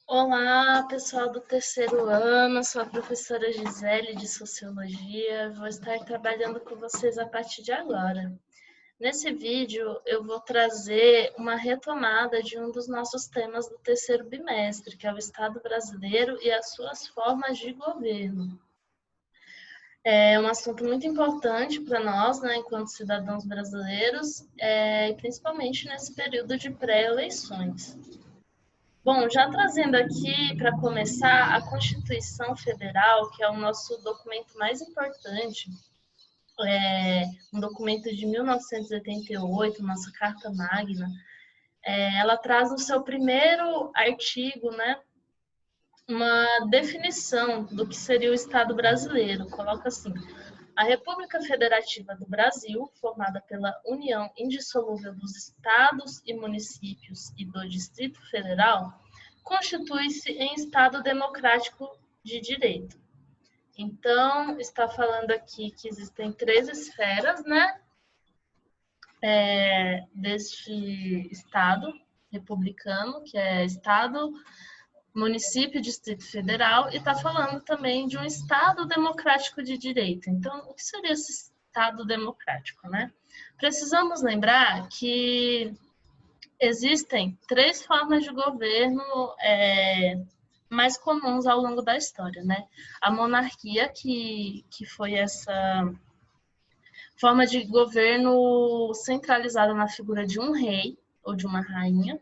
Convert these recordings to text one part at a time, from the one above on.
Olá, pessoal do terceiro ano, sou a professora Gisele de Sociologia, vou estar trabalhando com vocês a partir de agora. Nesse vídeo, eu vou trazer uma retomada de um dos nossos temas do terceiro bimestre, que é o Estado brasileiro e as suas formas de governo. É um assunto muito importante para nós, né, enquanto cidadãos brasileiros, principalmente nesse período de pré-eleições. Bom, já trazendo aqui para começar a Constituição Federal, que é o nosso documento mais importante, um documento de 1988, nossa Carta Magna, ela traz no seu primeiro artigo, né, uma definição do que seria o Estado brasileiro. Coloca assim: a República Federativa do Brasil, formada pela união indissolúvel dos estados e municípios e do Distrito Federal, constitui-se em Estado democrático de direito. Então, está falando aqui que existem três esferas, né, deste Estado republicano, que é Estado, município, Distrito Federal, e está falando também de um Estado democrático de direito. Então, o que seria esse Estado democrático, né? Precisamos lembrar que existem três formas de governo mais comuns ao longo da história, né? A monarquia, que foi essa forma de governo centralizada na figura de um rei ou de uma rainha.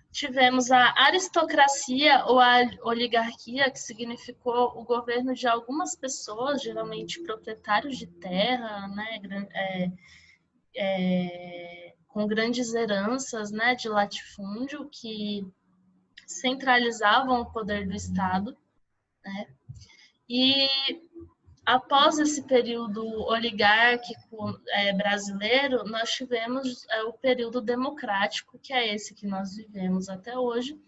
Tivemos a aristocracia ou a oligarquia, que significou o governo de algumas pessoas, geralmente proprietários de terra, né, com grandes heranças, né, de latifúndio, que centralizavam o poder do Estado, né? E após esse período oligárquico brasileiro, nós tivemos o período democrático, que é esse que nós vivemos até hoje,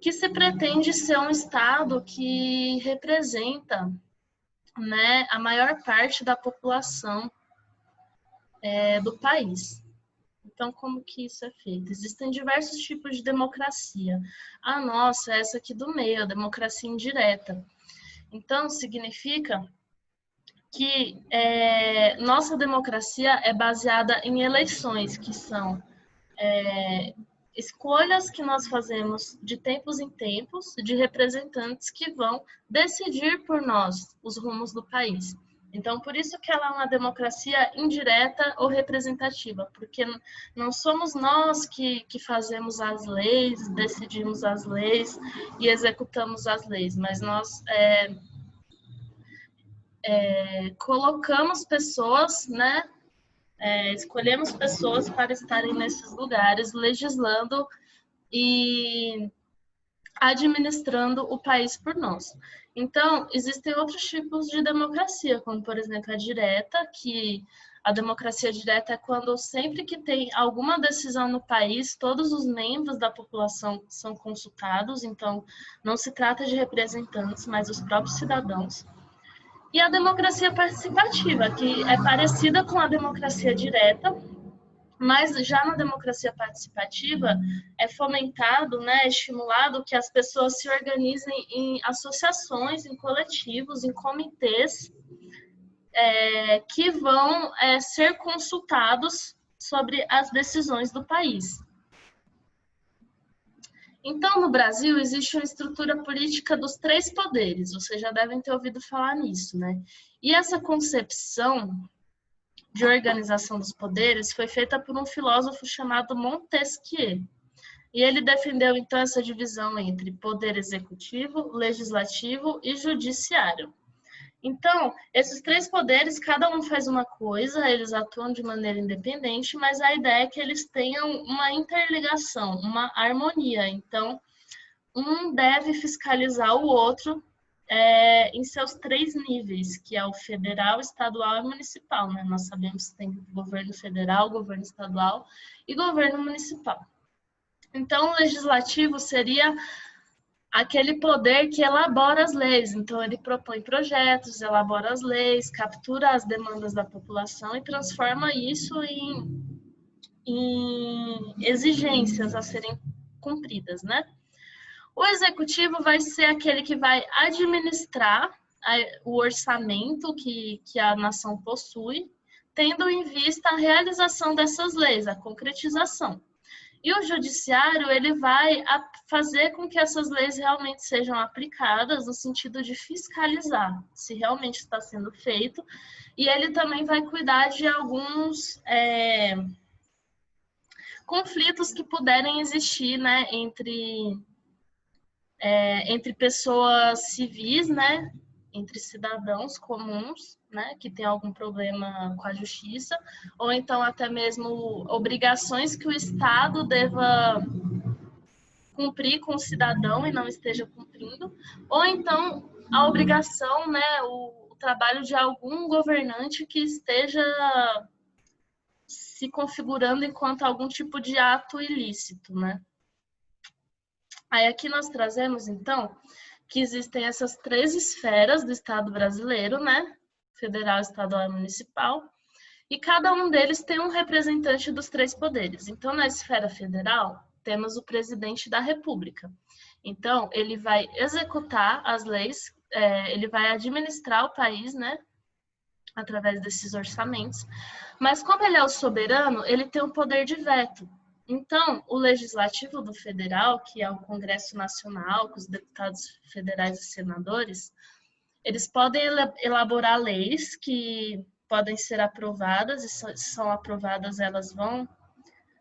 que se pretende ser um Estado que representa, né, a maior parte da população do país. Então, como que isso é feito? Existem diversos tipos de democracia. A nossa é essa aqui do meio, a democracia indireta. Então, significa que nossa democracia é baseada em eleições, que são escolhas que nós fazemos de tempos em tempos, de representantes que vão decidir por nós os rumos do país. Então, por isso que ela é uma democracia indireta ou representativa, porque não somos nós que fazemos as leis, decidimos as leis e executamos as leis, mas nós colocamos pessoas, né? Escolhemos pessoas para estarem nesses lugares, legislando e administrando o país por nós. Então, existem outros tipos de democracia, como, por exemplo, a direta, que a democracia direta é quando sempre que tem alguma decisão no país, todos os membros da população são consultados, então não se trata de representantes, mas os próprios cidadãos. E a democracia participativa, que é parecida com a democracia direta, mas já na democracia participativa é fomentado, né, estimulado que as pessoas se organizem em associações, em coletivos, em comitês que vão ser consultados sobre as decisões do país. Então, no Brasil, existe uma estrutura política dos três poderes, vocês já devem ter ouvido falar nisso, né? E essa concepção de organização dos poderes foi feita por um filósofo chamado Montesquieu. E ele defendeu, então, essa divisão entre poder executivo, legislativo e judiciário. Então, esses três poderes, cada um faz uma coisa, eles atuam de maneira independente, mas a ideia é que eles tenham uma interligação, uma harmonia. Então, um deve fiscalizar o outro em seus três níveis, que é o federal, estadual e municipal, né? Nós sabemos que tem governo federal, governo estadual e governo municipal. Então, o legislativo seria aquele poder que elabora as leis. Então, ele propõe projetos, elabora as leis, captura as demandas da população e transforma isso em exigências a serem cumpridas, né? O executivo vai ser aquele que vai administrar o orçamento que a nação possui, tendo em vista a realização dessas leis, a concretização. E o judiciário, ele vai fazer com que essas leis realmente sejam aplicadas no sentido de fiscalizar se realmente está sendo feito, e ele também vai cuidar de alguns conflitos que puderem existir, né, entre pessoas civis, né, entre cidadãos comuns, né, que tem algum problema com a justiça, ou então até mesmo obrigações que o Estado deva cumprir com o cidadão e não esteja cumprindo, ou então a obrigação, né, o trabalho de algum governante que esteja se configurando enquanto algum tipo de ato ilícito, né? Aí aqui nós trazemos, então, que existem essas 3 esferas do Estado brasileiro, né? Federal, estadual e municipal, e cada um deles tem um representante dos 3 poderes. Então, na esfera federal, temos o presidente da República. Então, ele vai executar as leis, ele vai administrar o país, né? Através desses orçamentos. Mas como ele é o soberano, ele tem o poder de veto. Então, o legislativo do federal, que é o Congresso Nacional, com os deputados federais e senadores, eles podem elaborar leis que podem ser aprovadas, e se são aprovadas, elas vão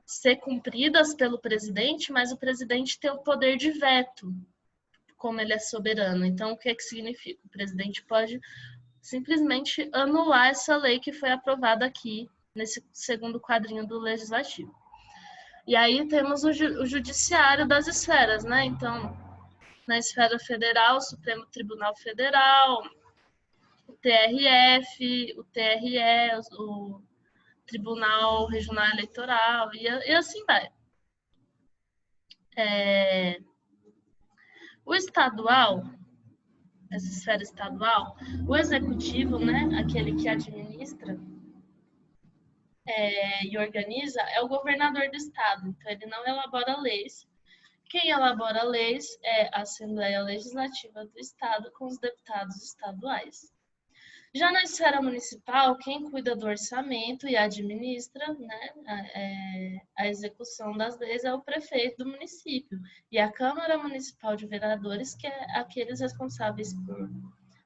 ser cumpridas pelo presidente, mas o presidente tem o poder de veto, como ele é soberano. Então, o que é que significa? O presidente pode simplesmente anular essa lei que foi aprovada aqui, nesse segundo quadrinho do Legislativo. E aí temos o judiciário das esferas, né? Então, na esfera federal, o Supremo Tribunal Federal, o TRF, o TRE, o Tribunal Regional Eleitoral, e assim vai. O estadual, essa esfera estadual, o executivo, né? Aquele que administra e organiza, é o governador do estado. Então, ele não elabora leis. Quem elabora leis é a Assembleia Legislativa do Estado com os deputados estaduais. Já na esfera municipal, quem cuida do orçamento e administra, né, a execução das leis é o prefeito do município. E a Câmara Municipal de Vereadores, que é aqueles responsáveis por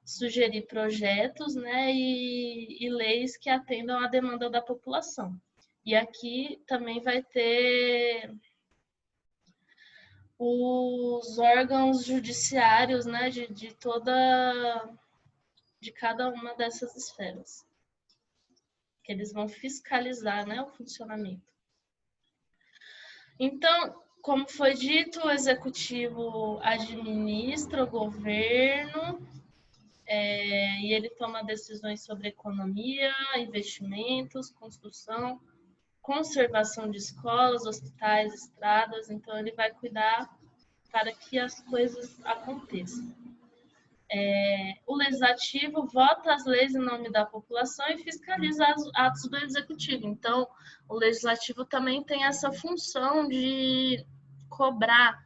sugerir projetos, né, e leis que atendam à demanda da população. E aqui também vai ter os órgãos judiciários, né, de cada uma dessas esferas, que eles vão fiscalizar, né, o funcionamento. Então, como foi dito, o executivo administra o governo, e ele toma decisões sobre economia, investimentos, construção, conservação de escolas, hospitais, estradas. Então, ele vai cuidar para que as coisas aconteçam. O legislativo vota as leis em nome da população e fiscaliza os atos do executivo. Então, o legislativo também tem essa função de cobrar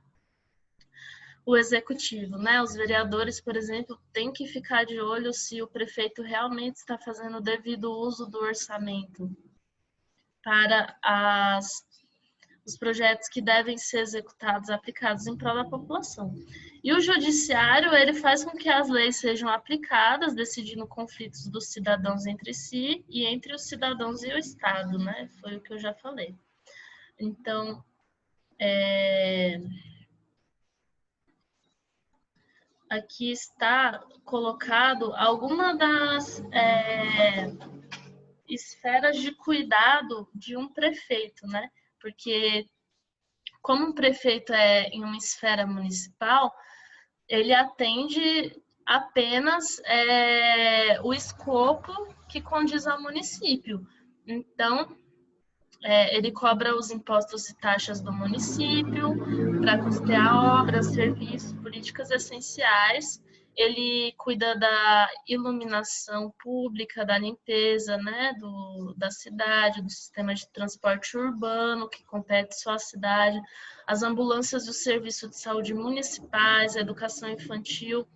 o executivo, né? Os vereadores, por exemplo, têm que ficar de olho se o prefeito realmente está fazendo o devido uso do orçamento para os projetos que devem ser executados, aplicados em prol da população. E o judiciário, ele faz com que as leis sejam aplicadas, decidindo conflitos dos cidadãos entre si e entre os cidadãos e o Estado, né? Foi o que eu já falei. Então, aqui está colocado alguma das esferas de cuidado de um prefeito, né? Porque como um prefeito é em uma esfera municipal, ele atende apenas o escopo que condiz ao município. Então, ele cobra os impostos e taxas do município para custear obras, serviços, políticas essenciais. Ele cuida da iluminação pública, da limpeza, né, da cidade, do sistema de transporte urbano, que compete só à cidade, as ambulâncias do serviço de saúde municipais, a educação infantil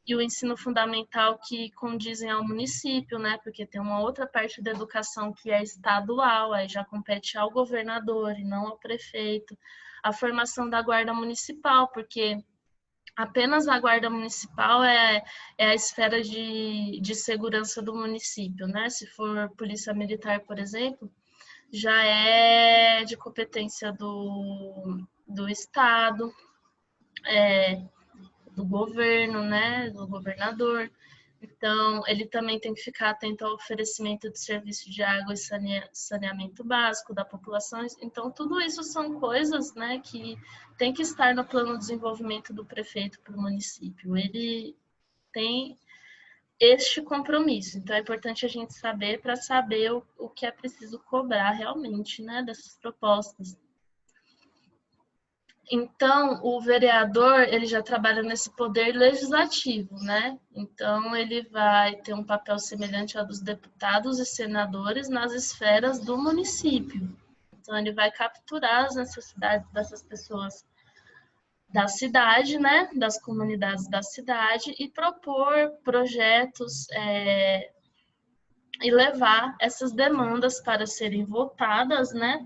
e o ensino fundamental que condizem ao município, né? Porque tem uma outra parte da educação que é estadual, aí já compete ao governador e não ao prefeito. A formação da guarda municipal, porque apenas a guarda municipal é a esfera de segurança do município, né? Se for polícia militar, por exemplo, já é de competência do estado, do governo, né, do governador. Então, ele também tem que ficar atento ao oferecimento de serviço de água e saneamento básico da população. Então, tudo isso são coisas, né, que tem que estar no plano de desenvolvimento do prefeito para o município. Ele tem este compromisso. Então, é importante a gente saber para saber o que é preciso cobrar realmente, né, dessas propostas. Então, o vereador, ele já trabalha nesse poder legislativo, né? Então, ele vai ter um papel semelhante ao dos deputados e senadores nas esferas do município. Então, ele vai capturar as necessidades dessas pessoas da cidade, né? Das comunidades da cidade e propor projetos e levar essas demandas para serem votadas, né?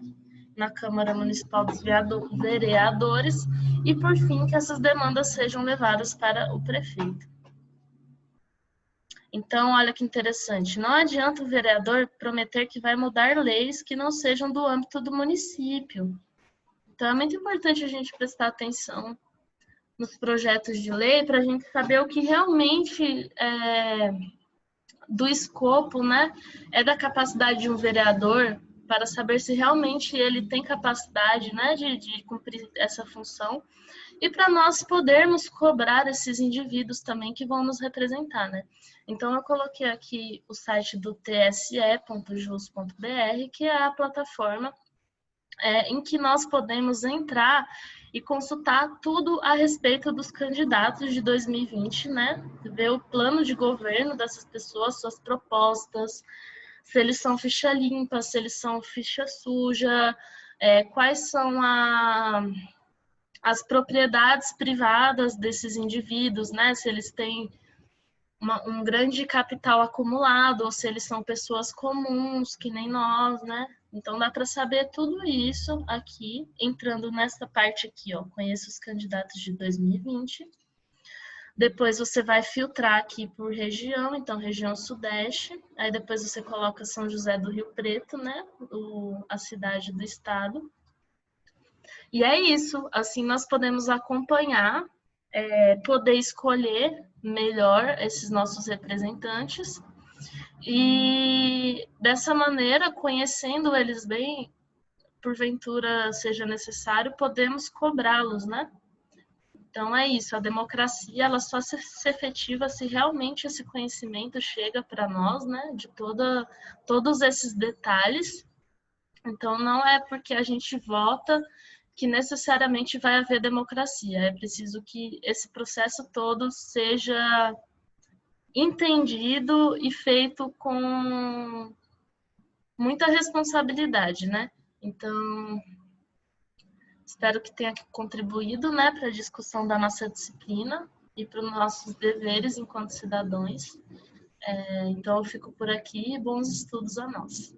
Na Câmara Municipal dos Vereadores e, por fim, que essas demandas sejam levadas para o prefeito. Então, olha que interessante, não adianta o vereador prometer que vai mudar leis que não sejam do âmbito do município. Então, é muito importante a gente prestar atenção nos projetos de lei para a gente saber o que realmente do escopo, né, é da capacidade de um vereador para saber se realmente ele tem capacidade, né, de cumprir essa função e para nós podermos cobrar esses indivíduos também que vão nos representar, né? Então, eu coloquei aqui o site do tse.jus.br, que é a plataforma em que nós podemos entrar e consultar tudo a respeito dos candidatos de 2020, né? Ver o plano de governo dessas pessoas, suas propostas, se eles são ficha limpa, se eles são ficha suja, quais são as propriedades privadas desses indivíduos, né? Se eles têm um grande capital acumulado ou se eles são pessoas comuns, que nem nós, né? Então dá para saber tudo isso aqui, entrando nessa parte aqui, ó, conheça os candidatos de 2020. Depois você vai filtrar aqui por região, então região sudeste, aí depois você coloca São José do Rio Preto, né, a cidade do estado. E é isso, assim nós podemos acompanhar, poder escolher melhor esses nossos representantes e dessa maneira, conhecendo eles bem, porventura seja necessário, podemos cobrá-los, né? Então é isso, a democracia ela só se efetiva se realmente esse conhecimento chega para nós, né? De todos esses detalhes. Então não é porque a gente vota que necessariamente vai haver democracia. É preciso que esse processo todo seja entendido e feito com muita responsabilidade, né? Então, espero que tenha contribuído, né, para a discussão da nossa disciplina e para os nossos deveres enquanto cidadãos. Então, eu fico por aqui e bons estudos a nós.